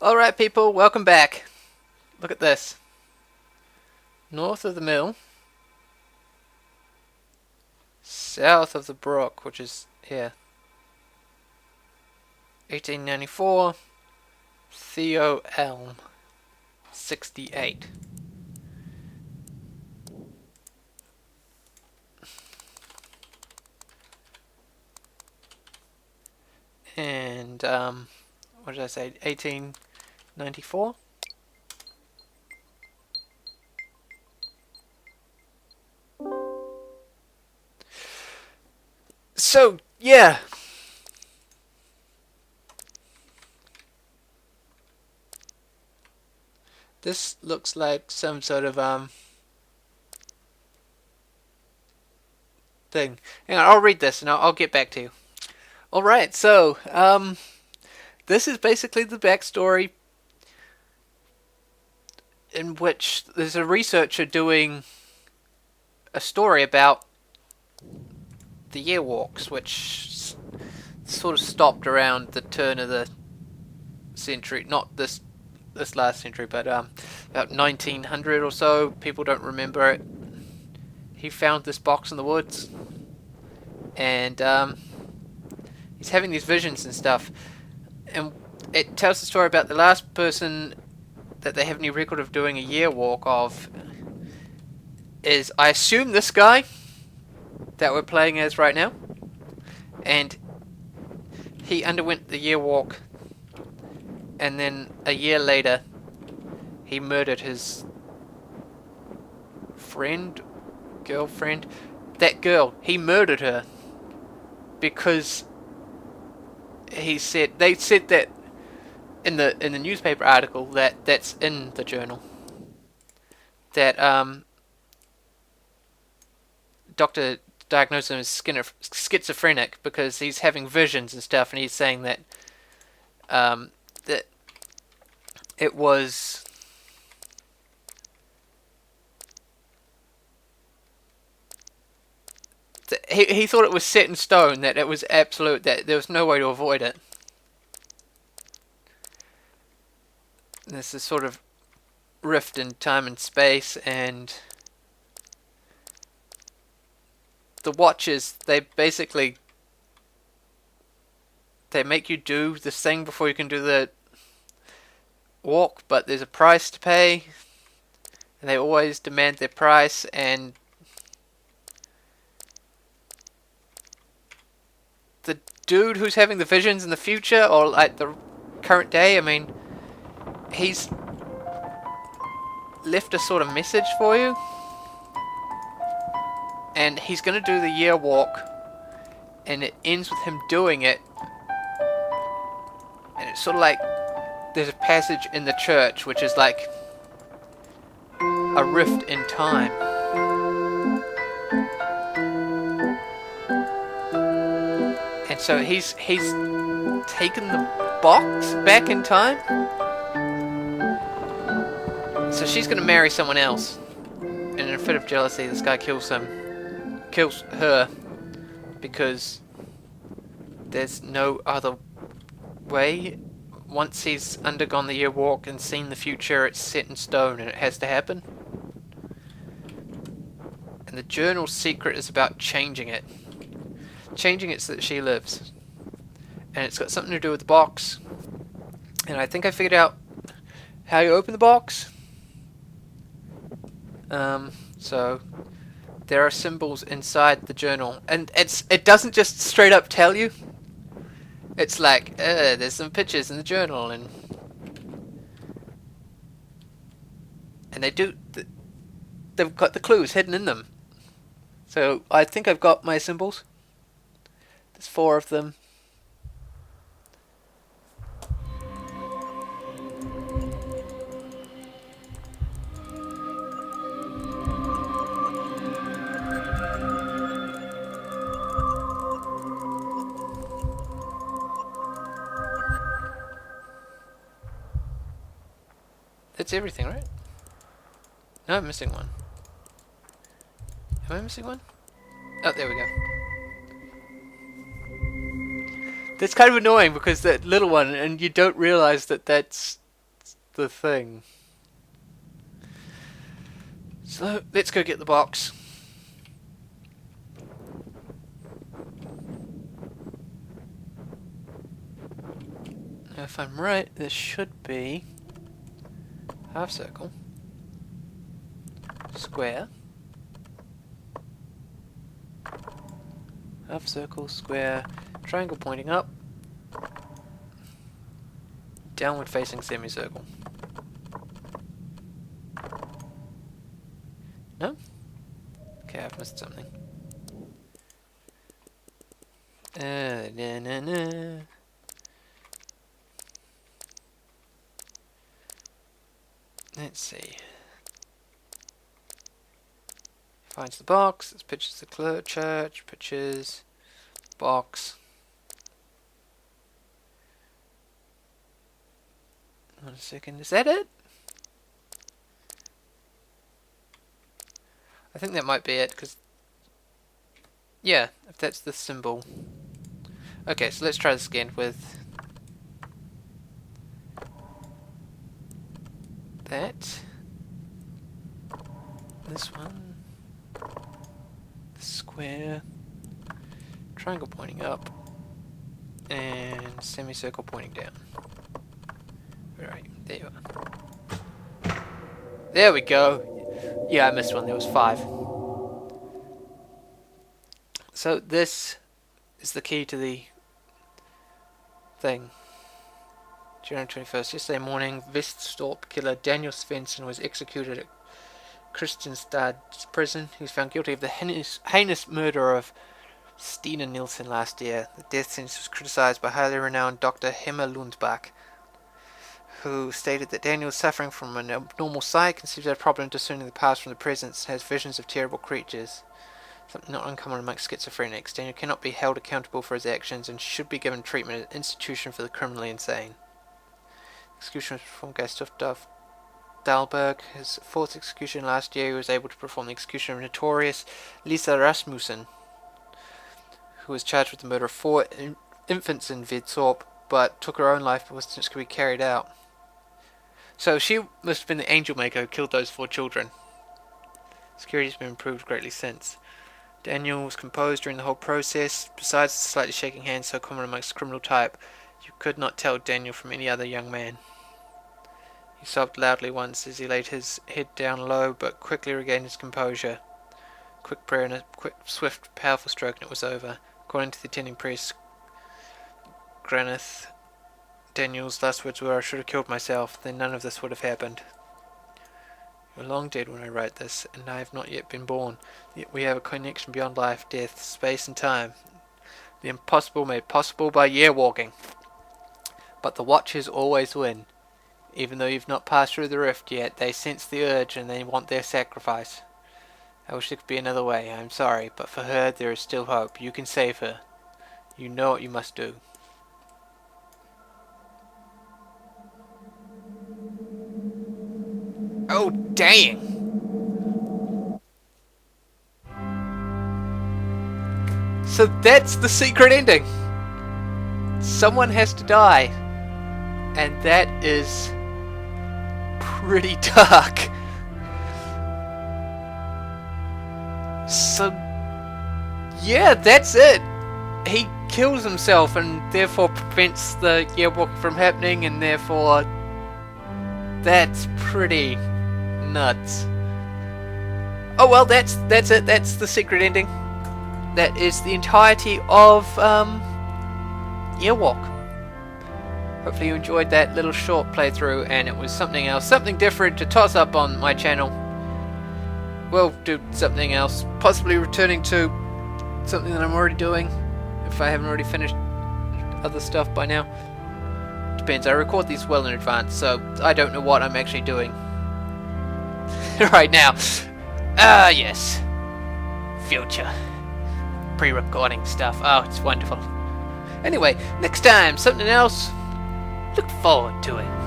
Alright, people, welcome back. Look at this. North of the mill, south of the brook, which is here. 1894, Theo Elm, 68. And, what did I say? 1894? So, yeah. This looks like some sort of, thing. Hang on, I'll read this and I'll get back to you. Alright, so, this is basically the backstory in which there's a researcher doing a story about the Yearwalks, which sort of stopped around the turn of the century. Not this last century, but about 1900 or so. People don't remember it. He found this box in the woods, and he's having these visions and stuff. And it tells the story about the last person that they have any record of doing a year walk of is, I assume, this guy that we're playing as right now. And he underwent the year walk, and then a year later he murdered his girlfriend, that girl. He murdered her because they said that in the newspaper article that's in the journal that doctor diagnosed him as schizophrenic because he's having visions and stuff, and he's saying that that it was he thought it was set in stone, that it was absolute, that there was no way to avoid it. There's this sort of rift in time and space, and the watches, they make you do this thing before you can do the walk, but there's a price to pay, and they always demand their price. And the dude who's having the visions in the future, or like the current day, I mean, he's left a sort of message for you, and he's going to do the year walk, and it ends with him doing it, and it's sort of like there's a passage in the church which is like a rift in time. And so he's taken the box back in time. So she's gonna marry someone else, and in a fit of jealousy, this guy kills her, because there's no other way. Once he's undergone the year walk and seen the future, it's set in stone and it has to happen. And the journal's secret is about changing it so that she lives. And it's got something to do with the box. And I think I figured out how you open the box. So there are symbols inside the journal, and it doesn't just straight up tell you. It's like, there's some pictures in the journal, and they've got the clues hidden in them. So I think I've got my symbols. There's 4 of them. That's everything, right? No, I'm missing one. Am I missing one? Oh, there we go. That's kind of annoying because that little one, and you don't realize that that's the thing. So, let's go get the box. Now, if I'm right, this should be half circle, square, half circle, square, triangle pointing up, downward facing semicircle. No? Okay, I've missed something. Let's see. Finds the box, it's pictures the church, pictures, box. 1 second, is that it? I think that might be it, because... yeah, if that's the symbol. Okay, so let's try this again with... that. This one. The square. Triangle pointing up. And semicircle pointing down. Alright, there you are. There we go! Yeah, I missed one, there was 5. So this is the key to the thing. January 21st, yesterday morning, Veststorp killer Daniel Svensson was executed at Kristianstad prison. He was found guilty of the heinous murder of Stina Nilsson last year. The death sentence was criticized by highly renowned Dr. Hemma Lundbach, who stated that Daniel is suffering from an abnormal sight, conceived a problem discerning the past from the present, has visions of terrible creatures. Something not uncommon amongst schizophrenics. Daniel cannot be held accountable for his actions and should be given treatment at an institution for the criminally insane. Execution was performed by Gustav Dahlberg. His 4th execution last year, he was able to perform the execution of notorious Lisa Rasmussen, who was charged with the murder of 4 infants in Vidstorp, but took her own life before since could be carried out. So she must have been the angel maker who killed those 4 children. Security has been improved greatly since. Daniel was composed during the whole process. Besides the slightly shaking hand so common amongst criminal type, you could not tell Daniel from any other young man. He sobbed loudly once as he laid his head down low, but quickly regained his composure. Quick prayer and a quick, swift, powerful stroke, and it was over. According to the attending priest, Granith, Daniel's last words were, "I should have killed myself, then none of this would have happened. You are long dead when I write this, and I have not yet been born. Yet we have a connection beyond life, death, space, and time. The impossible made possible by year walking. But the Watchers always win. Even though you've not passed through the rift yet, they sense the urge and they want their sacrifice. I wish there could be another way. I am sorry, but for her there is still hope. You can save her. You know what you must do." Oh, dang! So that's the secret ending. Someone has to die. And that is pretty dark. So, yeah, that's it. He kills himself and therefore prevents the yearwalking from happening, and therefore that's pretty nuts. Oh well, that's it. That's the secret ending. That is the entirety of Yearwalk. Hopefully you enjoyed that little short playthrough, and it was something else, something different to toss up on my channel. We'll do something else, possibly returning to something that I'm already doing, if I haven't already finished other stuff by now. Depends, I record these well in advance, so I don't know what I'm actually doing right now. Yes. Future. Pre-recording stuff. Oh, it's wonderful. Anyway, next time, something else. Look forward to it.